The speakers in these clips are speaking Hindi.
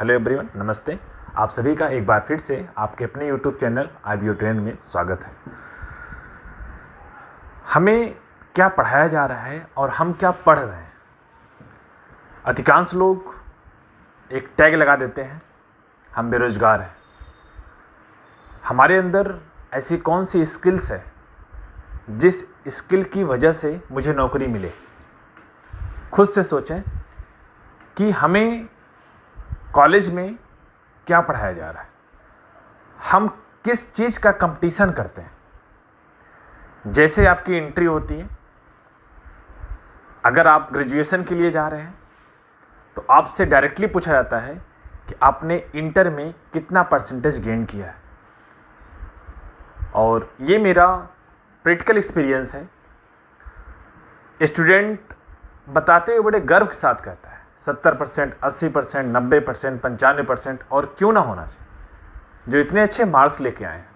हेलो एवरीवन, नमस्ते। आप सभी का एक बार फिर से आपके अपने यूट्यूब चैनल IBO ट्रेंड में स्वागत है। हमें क्या पढ़ाया जा रहा है और हम क्या पढ़ रहे हैं। अधिकांश लोग एक टैग लगा देते हैं, हम बेरोजगार हैं। हमारे अंदर ऐसी कौन सी स्किल्स है जिस स्किल की वजह से मुझे नौकरी मिले। खुद से सोचें कि हमें कॉलेज में क्या पढ़ाया जा रहा है, हम किस चीज़ का कंपटीशन करते हैं। जैसे आपकी एंट्री होती है, अगर आप ग्रेजुएशन के लिए जा रहे हैं तो आपसे डायरेक्टली पूछा जाता है कि आपने इंटर में कितना परसेंटेज गेन किया है। और ये मेरा प्रैक्टिकल एक्सपीरियंस है। स्टूडेंट बताते हुए बड़े गर्व के साथ कहता है 70%, 80%, 90%, 95% और क्यों ना होना चाहिए, जो इतने अच्छे मार्क्स लेके आए हैं।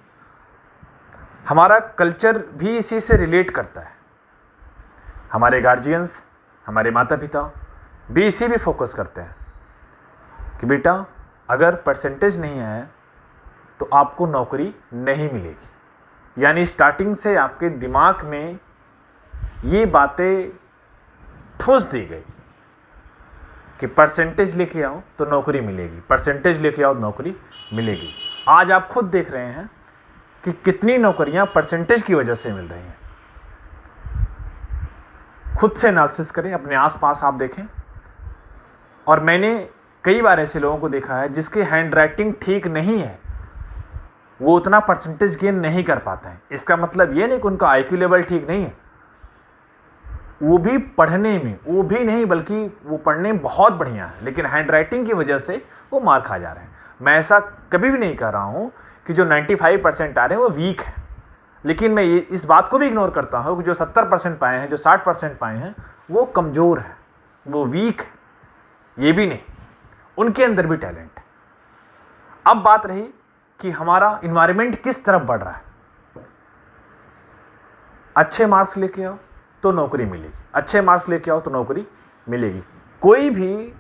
हमारा कल्चर भी इसी से रिलेट करता है। हमारे गार्जियंस, हमारे माता पिता भी इसी भी फोकस करते हैं कि बेटा अगर परसेंटेज नहीं आया तो आपको नौकरी नहीं मिलेगी। यानी स्टार्टिंग से आपके दिमाग में ये बातें ठूस दी गई कि परसेंटेज लेके आओ तो नौकरी मिलेगी, परसेंटेज लेके आओ नौकरी मिलेगी। आज आप खुद देख रहे हैं कि कितनी नौकरियां परसेंटेज की वजह से मिल रही हैं। खुद से एनालिसिस करें, अपने आसपास आप देखें। और मैंने कई बार ऐसे लोगों को देखा है जिसकी हैंड राइटिंग ठीक नहीं है, वो उतना परसेंटेज गेन नहीं कर पाते हैं। इसका मतलब ये नहीं कि उनका IQ लेवल ठीक नहीं है, वो भी पढ़ने में, वो भी नहीं बल्कि वो पढ़ने में बहुत बढ़िया है, लेकिन हैंड राइटिंग की वजह से वो मार खा जा रहे हैं। मैं ऐसा कभी भी नहीं कह रहा हूँ कि जो 95% आ रहे हैं वो वीक है, लेकिन मैं इस बात को भी इग्नोर करता हूँ कि जो 70% पाए हैं, जो 60% पाए हैं, वो कमज़ोर है, वो वीक है। ये भी नहीं, उनके अंदर भी टैलेंट है। अब बात रही कि हमारा इन्वायरमेंट किस तरफ बढ़ रहा है। अच्छे मार्क्स लेके आओ तो नौकरी मिलेगी, अच्छे मार्क्स लेके आओ तो नौकरी मिलेगी। कोई भी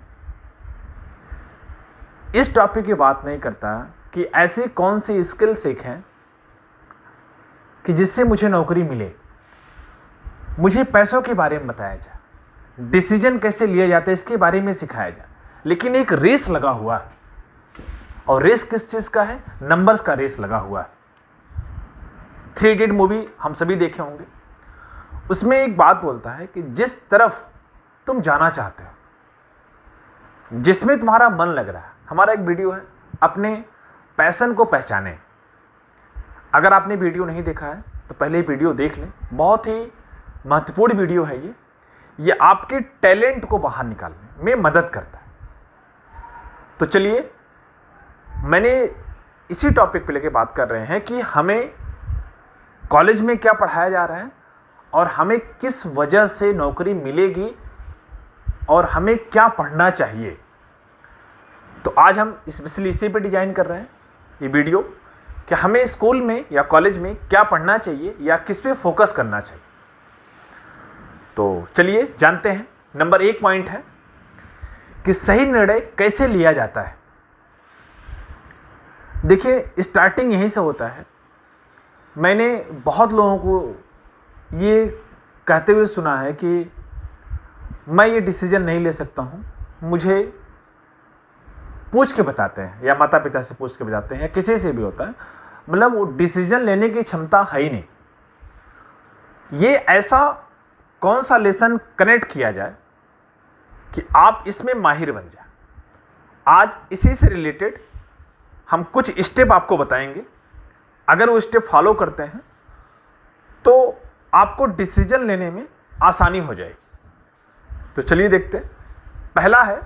इस टॉपिक की बात नहीं करता कि ऐसी कौन सी स्किल सीखें कि जिससे मुझे नौकरी मिले। मुझे पैसों के बारे में बताया जाए, डिसीजन कैसे लिया जाता है इसके बारे में सिखाया जाए। लेकिन एक रेस लगा हुआ है, और रेस किस चीज़ का है? नंबर्स का रेस लगा हुआ है। 3 इडियट मूवी हम सभी देखे होंगे। उसमें एक बात बोलता है कि जिस तरफ तुम जाना चाहते हो, जिसमें तुम्हारा मन लग रहा है। हमारा एक वीडियो है, अपने पैशन को पहचाने। अगर आपने वीडियो नहीं देखा है तो पहले वीडियो देख लें, बहुत ही महत्वपूर्ण वीडियो है ये आपके टैलेंट को बाहर निकालने में मदद करता है। तो चलिए, मैंने इसी टॉपिक पे लेके बात कर रहे हैं कि हमें कॉलेज में क्या पढ़ाया जा रहा है और हमें किस वजह से नौकरी मिलेगी और हमें क्या पढ़ना चाहिए। तो आज हम स्पेशली इसी पे डिजाइन कर रहे हैं ये वीडियो कि हमें स्कूल में या कॉलेज में क्या पढ़ना चाहिए या किस पे फोकस करना चाहिए। तो चलिए जानते हैं। नंबर 1 पॉइंट है कि सही निर्णय कैसे लिया जाता है। देखिए, स्टार्टिंग यहीं से होता है। मैंने बहुत लोगों को ये कहते हुए सुना है कि मैं ये डिसीजन नहीं ले सकता हूँ, मुझे पूछ के बताते हैं, या माता पिता से पूछ के बताते हैं, या किसी से भी होता है। मतलब वो डिसीजन लेने की क्षमता है ही नहीं। ये ऐसा कौन सा लेसन कनेक्ट किया जाए कि आप इसमें माहिर बन जाए। आज इसी से रिलेटेड हम कुछ स्टेप आपको बताएंगे। अगर वो स्टेप फॉलो करते हैं तो आपको डिसीजन लेने में आसानी हो जाएगी। तो चलिए देखते हैं। पहला है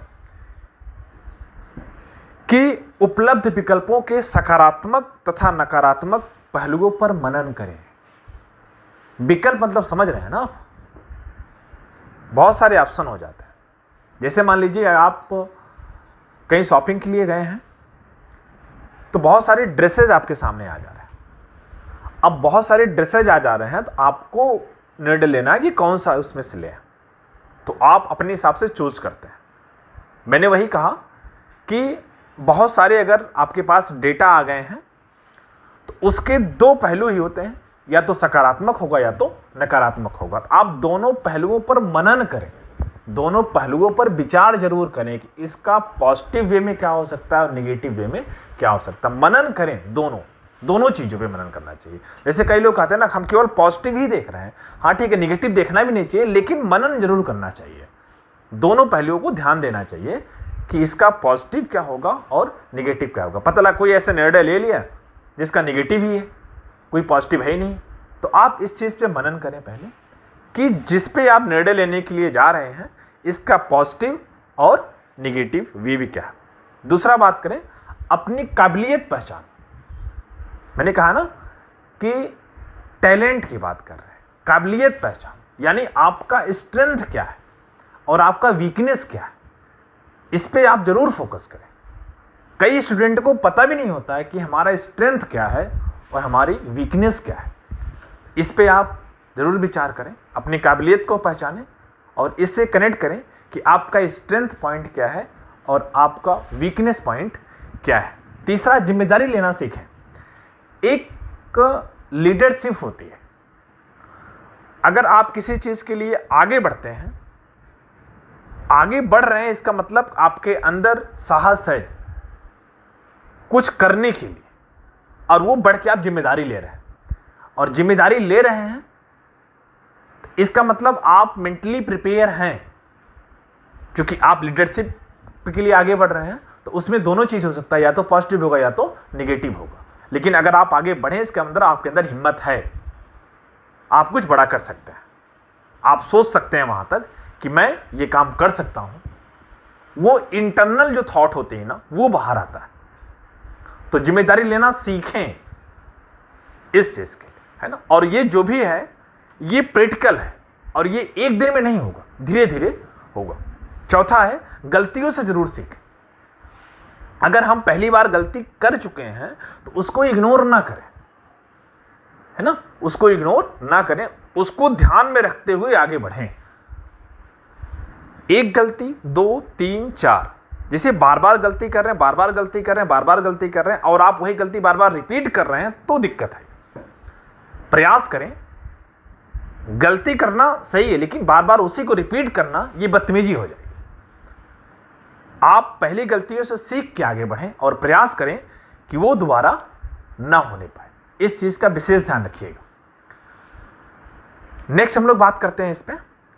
कि उपलब्ध विकल्पों के सकारात्मक तथा नकारात्मक पहलुओं पर मनन करें। विकल्प मतलब समझ रहे हैं ना आप? बहुत सारे ऑप्शन हो जाते हैं। जैसे मान लीजिए आप कहीं शॉपिंग के लिए गए हैं तो बहुत सारे ड्रेसेज आपके सामने आ जा रहे हैं। अब बहुत सारे ड्रेसेज आ जा रहे हैं तो आपको निर्णय लेना है कि कौन सा उसमें से लें। तो आप अपने हिसाब से चूज करते हैं। मैंने वही कहा कि बहुत सारे अगर आपके पास डेटा आ गए हैं तो उसके दो पहलू ही होते हैं, या तो सकारात्मक होगा या तो नकारात्मक होगा। तो आप दोनों पहलुओं पर मनन करें, दोनों पहलुओं पर विचार जरूर करें कि इसका पॉजिटिव वे में क्या हो सकता है और निगेटिव वे में क्या हो सकता है। मनन करें, दोनों चीज़ों पे मनन करना चाहिए। जैसे कई लोग कहते हैं ना, हम केवल पॉजिटिव ही देख रहे हैं। हाँ ठीक है, निगेटिव देखना भी नहीं चाहिए, लेकिन मनन जरूर करना चाहिए। दोनों पहलुओं को ध्यान देना चाहिए कि इसका पॉजिटिव क्या होगा और निगेटिव क्या होगा। पता लगा कोई ऐसा निर्णय ले लिया जिसका निगेटिव ही है, कोई पॉजिटिव है ही नहीं, तो आप इस चीज़ पे मनन करें पहले कि जिस पे आप निर्णय लेने के लिए जा रहे हैं इसका पॉजिटिव और निगेटिव वे भी क्या है। दूसरा बात करें, अपनी काबिलियत पहचान। मैंने कहा ना कि टैलेंट की बात कर रहे हैं, काबिलियत पहचान यानी आपका स्ट्रेंथ क्या है और आपका वीकनेस क्या है, इस पे आप जरूर फोकस करें। कई स्टूडेंट को पता भी नहीं होता है कि हमारा स्ट्रेंथ क्या है और हमारी वीकनेस क्या है। इस पे आप ज़रूर विचार करें, अपनी काबिलियत को पहचानें और इससे कनेक्ट करें कि आपका स्ट्रेंथ पॉइंट क्या है और आपका वीकनेस पॉइंट क्या है। तीसरा, जिम्मेदारी लेना सीखें। एक लीडरशिप होती है। अगर आप किसी चीज़ के लिए आगे बढ़ते हैं, आगे बढ़ रहे हैं, इसका मतलब आपके अंदर साहस है कुछ करने के लिए, और वो बढ़ के आप जिम्मेदारी ले रहे हैं। और जिम्मेदारी ले रहे हैं इसका मतलब आप मेंटली प्रिपेयर हैं, क्योंकि आप लीडरशिप के लिए आगे बढ़ रहे हैं। तो उसमें दोनों चीज़ हो सकता है, या तो पॉजिटिव होगा या तो निगेटिव होगा। लेकिन अगर आप आगे बढ़ें, इसके अंदर आपके अंदर हिम्मत है, आप कुछ बड़ा कर सकते हैं, आप सोच सकते हैं वहाँ तक कि मैं ये काम कर सकता हूँ। वो इंटरनल जो थॉट होते हैं ना, वो बाहर आता है। तो जिम्मेदारी लेना सीखें इस चीज़ के लिए, है ना। और ये जो भी है ये प्रैक्टिकल है और ये एक दिन में नहीं होगा, धीरे धीरे होगा। चौथा है, गलतियों से जरूर सीखें। अगर हम पहली बार गलती कर चुके हैं तो उसको इग्नोर ना करें, है ना, उसको इग्नोर ना करें, उसको ध्यान में रखते हुए आगे बढ़ें। एक गलती, 2, 3, 4, जैसे बार बार गलती कर रहे हैं, बार बार गलती कर रहे हैं, बार बार गलती कर रहे हैं और आप वही गलती बार बार रिपीट कर रहे हैं तो दिक्कत है। प्रयास करें, गलती करना सही है, लेकिन बार बार उसी को रिपीट करना ये बदतमीजी हो जाएगी। आप पहली गलतियों से सीख के आगे बढ़ें और प्रयास करें कि वो दोबारा ना होने पाए। इस चीज का विशेष ध्यान रखिएगा। नेक्स्ट हम लोग बात करते हैं इस पे,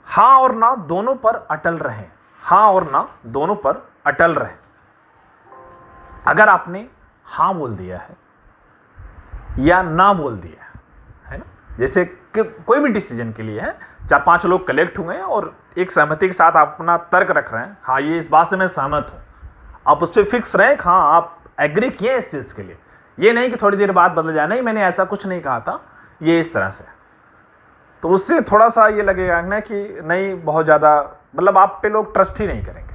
हाँ और ना दोनों पर अटल रहें। हाँ और ना दोनों पर अटल रहें। अगर आपने हाँ बोल दिया है या ना बोल दिया है ना, जैसे कि कोई भी डिसीजन के लिए है, 4-5 लोग कलेक्ट हुए हैं और एक सहमति के साथ आप अपना तर्क रख रहे हैं, हाँ ये इस बात से मैं सहमत हूँ, आप उस पर फिक्स रहें, हाँ आप एग्री किए इस चीज़ के लिए। ये नहीं कि थोड़ी देर बाद बदल जाए, नहीं मैंने ऐसा कुछ नहीं कहा था, ये इस तरह से। तो उससे थोड़ा सा ये लगेगा ना कि नहीं, बहुत ज़्यादा मतलब आप पे लोग ट्रस्ट ही नहीं करेंगे,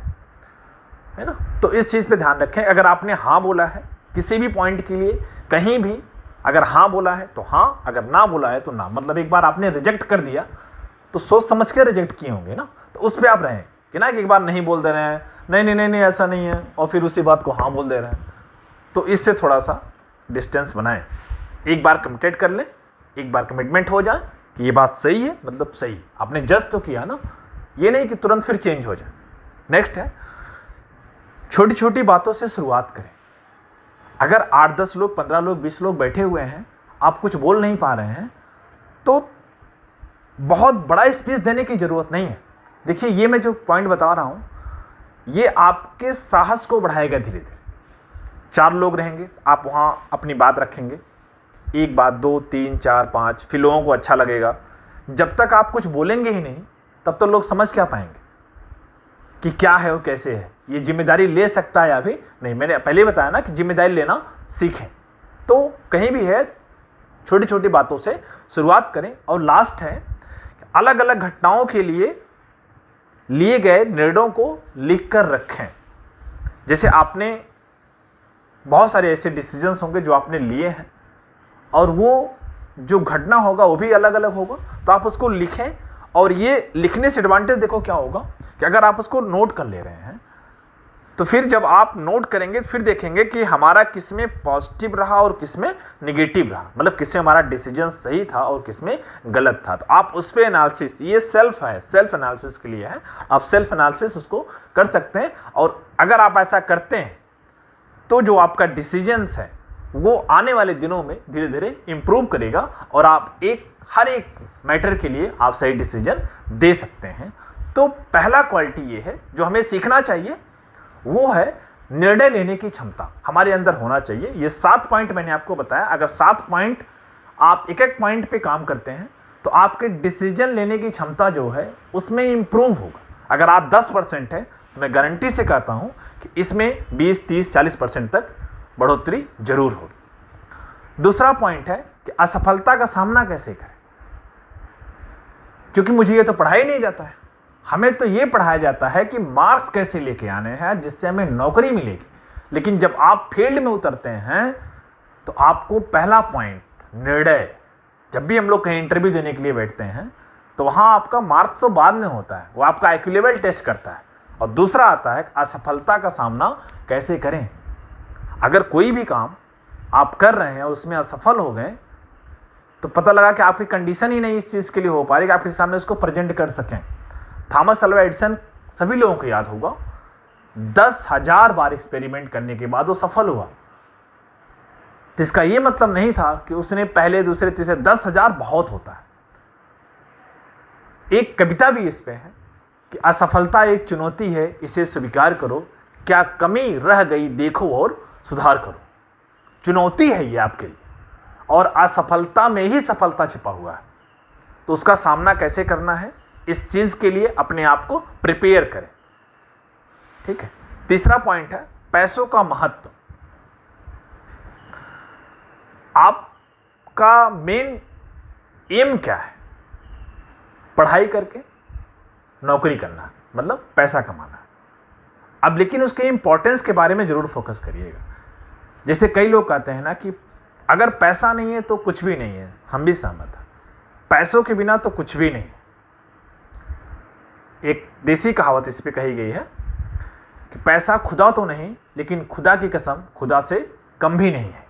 है ना। तो इस चीज़ पे ध्यान रखें। अगर आपने हाँ बोला है किसी भी पॉइंट के लिए, कहीं भी अगर हाँ बोला है तो हाँ, अगर ना बोला है तो ना। मतलब एक बार आपने रिजेक्ट कर दिया तो सोच समझ के रिजेक्ट किए होंगे ना, तो उस पर आप रहें कि ना कि एक बार नहीं बोल दे रहे हैं, नहीं नहीं नहीं नहीं ऐसा नहीं है, और फिर उसी बात को हाँ बोल दे रहे हैं। तो इससे थोड़ा सा डिस्टेंस बनाएं। एक बार कमिटेड कर लें, एक बार कमिटमेंट हो जाए कि ये बात सही है, मतलब सही आपने जज तो किया ना, ये नहीं कि तुरंत फिर चेंज हो जाए। नेक्स्ट है, छोटी छोटी बातों से शुरुआत करें। अगर 8-10 लोग, 15 लोग, 20 लोग बैठे हुए हैं, आप कुछ बोल नहीं पा रहे हैं, तो बहुत बड़ा स्पीच देने की ज़रूरत नहीं है। देखिए ये मैं जो पॉइंट बता रहा हूँ ये आपके साहस को बढ़ाएगा धीरे धीरे। 4 लोग रहेंगे, आप वहाँ अपनी बात रखेंगे, एक बात, 2, 3, 4, 5, फिर लोगों को अच्छा लगेगा। जब तक आप कुछ बोलेंगे ही नहीं तब तो लोग समझ क्या पाएंगे कि क्या है वो कैसे है, ये जिम्मेदारी ले सकता है या भी नहीं। मैंने पहले बताया ना कि जिम्मेदारी लेना सीखें। तो कहीं भी है छोटी छोटी बातों से शुरुआत करें। और लास्ट है, अलग अलग घटनाओं के लिए गए निर्णयों को लिख कर रखें। जैसे आपने बहुत सारे ऐसे डिसीजंस होंगे जो आपने लिए हैं और वो जो घटना होगा वो भी अलग अलग होगा, तो आप उसको लिखें। और ये लिखने से एडवांटेज देखो क्या होगा कि अगर आप उसको नोट कर ले रहे हैं तो फिर जब आप नोट करेंगे फिर देखेंगे कि हमारा किस में पॉजिटिव रहा और किस में निगेटिव रहा, मतलब किस में हमारा डिसीजन सही था और किस में गलत था। तो आप उस पर एनालिसिस, ये सेल्फ है, सेल्फ एनालिसिस के लिए है, आप सेल्फ एनालिसिस उसको कर सकते हैं। और अगर आप ऐसा करते हैं तो जो आपका डिसीजंस है वो आने वाले दिनों में धीरे धीरे इम्प्रूव करेगा और आप हर एक मैटर के लिए आप सही डिसीजन दे सकते हैं। तो पहला क्वालिटी ये है जो हमें सीखना चाहिए, वो है निर्णय लेने की क्षमता हमारे अंदर होना चाहिए। ये 7 पॉइंट मैंने आपको बताया, अगर 7 पॉइंट आप एक पॉइंट पे काम करते हैं तो आपके डिसीजन लेने की क्षमता जो है उसमें इम्प्रूव होगा। अगर आप 10% है तो मैं गारंटी से कहता हूँ कि इसमें 20, 30, 40% तक बढ़ोतरी जरूर होगी। दूसरा पॉइंट है कि असफलता का सामना कैसे करें, क्योंकि मुझे ये तो पढ़ाया नहीं जाता है। हमें तो ये पढ़ाया जाता है कि मार्क्स कैसे लेके आने हैं जिससे हमें नौकरी मिलेगी, लेकिन जब आप फील्ड में उतरते हैं तो आपको पहला पॉइंट निर्णय, जब भी हम लोग कहीं इंटरव्यू देने के लिए बैठते हैं तो वहाँ आपका मार्क्स तो बाद में होता है, वो आपका IQ लेवल टेस्ट करता है। और दूसरा आता है असफलता का सामना कैसे करें। अगर कोई भी काम आप कर रहे हैं और उसमें असफल हो गए तो पता लगा कि आपकी कंडीशन ही नहीं इस चीज़ के लिए हो पा रही कि आपके सामने उसको प्रेजेंट कर सकें। थॉमस अल्वा एडिसन सभी लोगों को याद होगा, 10,000 बार एक्सपेरिमेंट करने के बाद वो सफल हुआ। तो इसका ये मतलब नहीं था कि उसने पहले, दूसरे, तीसरे, 10,000 बहुत होता है। एक कविता भी इस पे है कि असफलता एक चुनौती है, इसे स्वीकार करो, क्या कमी रह गई देखो और सुधार करो। चुनौती है ये आपके लिए, और असफलता में ही सफलता छिपा हुआ है। तो उसका सामना कैसे करना है, इस चीज के लिए अपने आप को प्रिपेयर करें। ठीक है। तीसरा पॉइंट है पैसों का महत्व। आपका मेन एम क्या है? पढ़ाई करके नौकरी करना, मतलब पैसा कमाना। अब लेकिन उसके इंपॉर्टेंस के बारे में जरूर फोकस करिएगा। जैसे कई लोग कहते हैं ना कि अगर पैसा नहीं है तो कुछ भी नहीं है, हम भी सहमत हैं। पैसों के बिना तो कुछ भी नहीं। एक देसी कहावत इस पे कही गई है कि पैसा खुदा तो नहीं, लेकिन खुदा की कसम खुदा से कम भी नहीं है।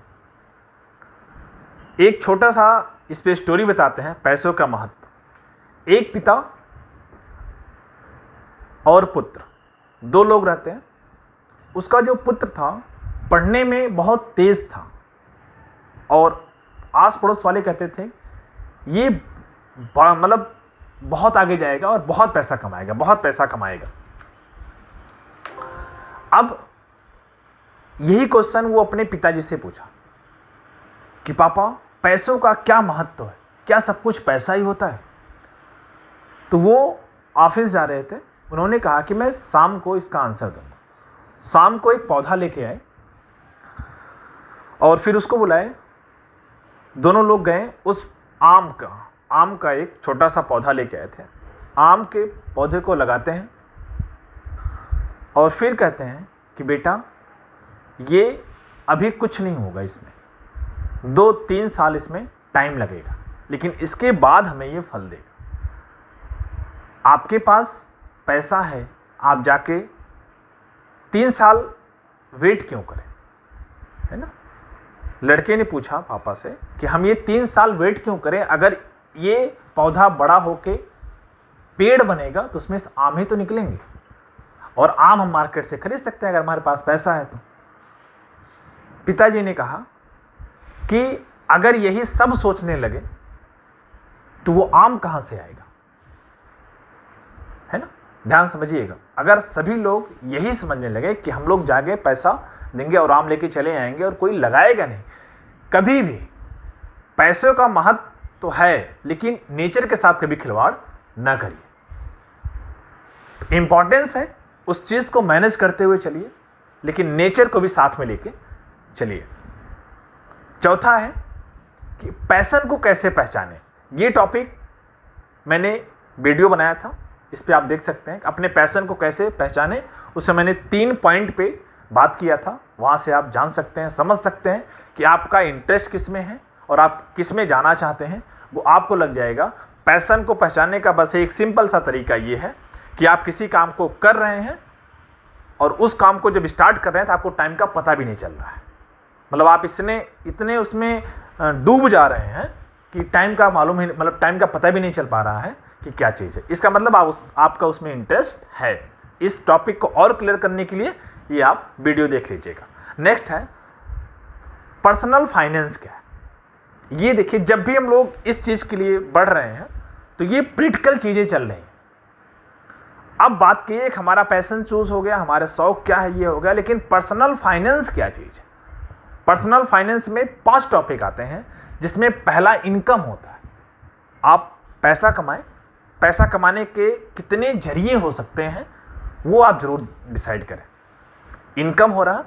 एक छोटा सा इस पे स्टोरी बताते हैं पैसों का महत्व। एक पिता और पुत्र, 2 लोग रहते हैं। उसका जो पुत्र था पढ़ने में बहुत तेज था और आस पड़ोस वाले कहते थे ये बड़ा, मतलब बहुत आगे जाएगा और बहुत पैसा कमाएगा, बहुत पैसा कमाएगा। अब यही क्वेश्चन वो अपने पिताजी से पूछा कि पापा पैसों का क्या महत्व है, क्या सब कुछ पैसा ही होता है? तो वो ऑफिस जा रहे थे, उन्होंने कहा कि मैं शाम को इसका आंसर दूंगा। शाम को एक पौधा लेके आए और फिर उसको बुलाए। दोनों लोग गए उस आम का एक छोटा सा पौधा लेके आए थे। आम के पौधे को लगाते हैं और फिर कहते हैं कि बेटा ये अभी कुछ नहीं होगा, इसमें 2-3 साल इसमें टाइम लगेगा, लेकिन इसके बाद हमें ये फल देगा। आपके पास पैसा है, आप जाके 3 साल वेट क्यों करें, है ना? लड़के ने पूछा पापा से कि हम ये 3 साल वेट क्यों करें, अगर ये पौधा बड़ा होके पेड़ बनेगा तो उसमें से आम ही तो निकलेंगे, और आम हम मार्केट से खरीद सकते हैं अगर हमारे पास पैसा है तो। पिताजी ने कहा कि अगर यही सब सोचने लगे तो वो आम कहाँ से आएगा, है ना? ध्यान समझिएगा। अगर सभी लोग यही समझने लगे कि हम लोग जाके पैसा देंगे और आम लेके चले आएंगे और कोई लगाएगा नहीं, कभी भी पैसों का महत्व तो है, लेकिन नेचर के साथ कभी खिलवाड़ ना करिए। तो इंपॉर्टेंस है, उस चीज को मैनेज करते हुए चलिए, लेकिन नेचर को भी साथ में लेके चलिए। चौथा है कि पैशन को कैसे पहचाने। ये टॉपिक मैंने वीडियो बनाया था, इस पे आप देख सकते हैं अपने पैशन को कैसे पहचाने। उसमें मैंने 3 पॉइंट पे बात किया था, वहाँ से आप जान सकते हैं, समझ सकते हैं कि आपका इंटरेस्ट किस में है और आप किस में जाना चाहते हैं, वो आपको लग जाएगा। पैशन को पहचानने का बस एक सिंपल सा तरीका ये है कि आप किसी काम को कर रहे हैं और उस काम को जब स्टार्ट कर रहे हैं तो आपको टाइम का पता भी नहीं चल रहा है। मतलब आप इतने उसमें डूब जा रहे हैं कि टाइम का मालूम ही, मतलब टाइम का पता भी नहीं चल पा रहा है कि क्या चीज़ है। इसका मतलब आपका उसमें इंटरेस्ट है। इस टॉपिक को और क्लियर करने के लिए ये आप वीडियो देख लीजिएगा। नेक्स्ट है पर्सनल फाइनेंस क्या है। ये देखिए, जब भी हम लोग इस चीज़ के लिए बढ़ रहे हैं तो ये प्रैक्टिकल चीज़ें चल रही हैं। अब बात की एक हमारा पैशन चूज हो गया, हमारे शौक क्या है ये हो गया, लेकिन पर्सनल फाइनेंस क्या चीज़ है। पर्सनल फाइनेंस में 5 टॉपिक आते हैं, जिसमें पहला इनकम होता है। आप पैसा कमाएं, पैसा कमाने के कितने जरिए हो सकते हैं वो आप जरूर डिसाइड करें। इनकम हो रहा।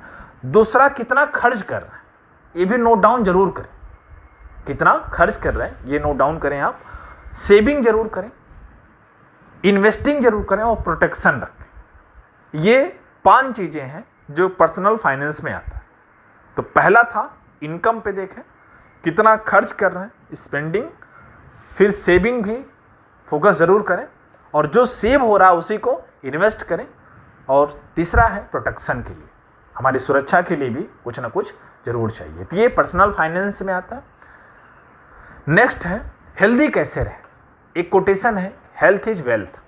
दूसरा, कितना खर्च कर रहे हैं, ये भी नोट डाउन जरूर करें। कितना खर्च कर रहे हैं ये नोट डाउन करें आप। सेविंग जरूर करें, इन्वेस्टिंग जरूर करें और प्रोटेक्शन रखें। ये 5 चीज़ें हैं जो पर्सनल फाइनेंस में आता है। तो पहला था इनकम पे देखें, कितना खर्च कर रहे हैं, स्पेंडिंग। फिर सेविंग भी फोकस ज़रूर करें, और जो सेव हो रहा है उसी को इन्वेस्ट करें। और तीसरा है प्रोटेक्शन के लिए, हमारी सुरक्षा के लिए भी कुछ ना कुछ ज़रूर चाहिए। तो ये पर्सनल फाइनेंस में आता है। नेक्स्ट है हेल्दी कैसे रहे। एक कोटेशन है, हेल्थ इज वेल्थ।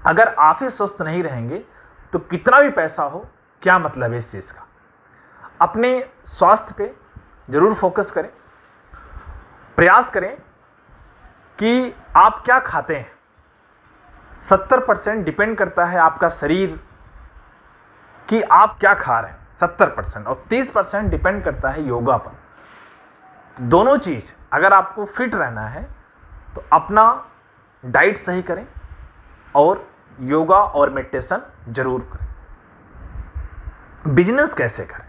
अगर आप ही स्वस्थ नहीं रहेंगे तो कितना भी पैसा हो, क्या मतलब है इस चीज़ का। अपने स्वास्थ्य पे जरूर फोकस करें। प्रयास करें कि आप क्या खाते हैं। 70% डिपेंड करता है आपका शरीर कि आप क्या खा रहे हैं, 70%, और 30% डिपेंड करता है योगा पर। दोनों चीज़, अगर आपको फिट रहना है तो अपना डाइट सही करें और योगा और मेडिटेशन जरूर करें। बिजनेस कैसे करें,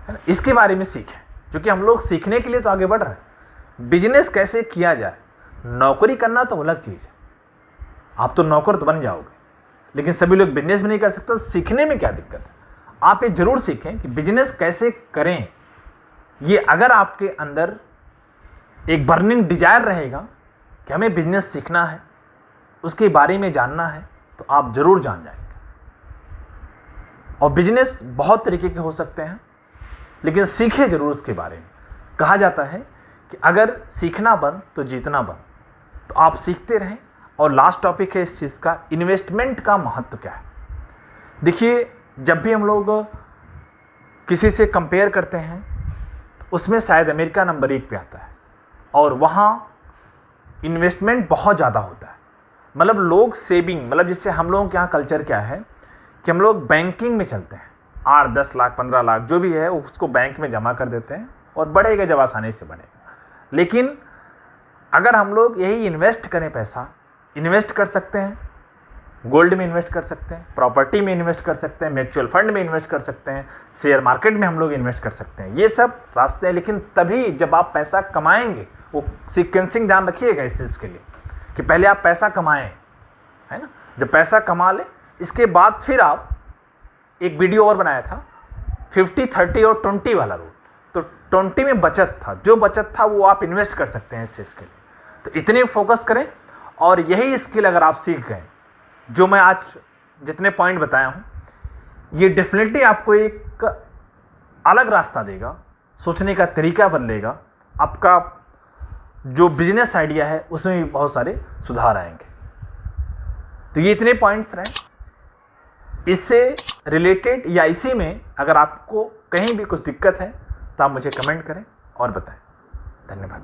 है ना, इसके बारे में सीखें, क्योंकि हम लोग सीखने के लिए तो आगे बढ़ रहे हैं। बिजनेस कैसे किया जाए। नौकरी करना तो अलग चीज़ है, आप तो नौकर तो बन जाओगे, लेकिन सभी लोग बिजनेस भी नहीं कर सकते। सीखने में क्या दिक्कत है। आप ये जरूर सीखें कि बिजनेस कैसे करें। ये अगर आपके अंदर एक बर्निंग डिजायर रहेगा कि हमें बिजनेस सीखना है, उसके बारे में जानना है, तो आप जरूर जान जाएंगे। और बिजनेस बहुत तरीके के हो सकते हैं, लेकिन सीखे जरूर उसके बारे में। कहा जाता है कि अगर सीखना बन तो जीतना बन। तो आप सीखते रहें। और लास्ट टॉपिक है इस चीज़ का, इन्वेस्टमेंट का महत्व क्या है। देखिए, जब भी हम लोग किसी से कंपेयर करते हैं तो उसमें शायद अमेरिका नंबर 1 पे आता है, और वहाँ इन्वेस्टमेंट बहुत ज़्यादा होता है। मतलब लोग सेविंग, मतलब जिससे हम लोगों के यहाँ कल्चर क्या है कि हम लोग बैंकिंग में चलते हैं। 8-10 लाख 15 लाख जो भी है उसको बैंक में जमा कर देते हैं, और बढ़ेगा जब आसानी से बढ़ेगा। लेकिन अगर हम लोग यही इन्वेस्ट करें, पैसा इन्वेस्ट कर सकते हैं, गोल्ड में इन्वेस्ट कर सकते हैं, प्रॉपर्टी में इन्वेस्ट कर सकते हैं, म्यूचुअल फंड में इन्वेस्ट कर सकते हैं, शेयर मार्केट में हम लोग इन्वेस्ट कर सकते हैं। ये सब रास्ते हैं। लेकिन तभी जब आप पैसा कमाएंगे, वो सीक्वेंसिंग ध्यान रखिएगा इस चीज़ के लिए कि पहले आप पैसा कमाएं, है ना। जब पैसा कमा ले, इसके बाद फिर आप, एक वीडियो और बनाया था 50, 30 और 20 वाला रूल। तो 20 में बचत था, जो बचत था वो आप इन्वेस्ट कर सकते हैं इस चीज़ के लिए। तो इतने फोकस करें, और यही स्किल अगर आप सीख गए, जो मैं आज जितने पॉइंट बताया हूँ, ये डेफिनेटली आपको एक अलग रास्ता देगा, सोचने का तरीका बदलेगा, आपका जो बिजनेस आइडिया है उसमें भी बहुत सारे सुधार आएंगे। तो ये इतने पॉइंट्स रहे। इससे रिलेटेड या इसी में अगर आपको कहीं भी कुछ दिक्कत है तो आप मुझे कमेंट करें और बताएं। धन्यवाद।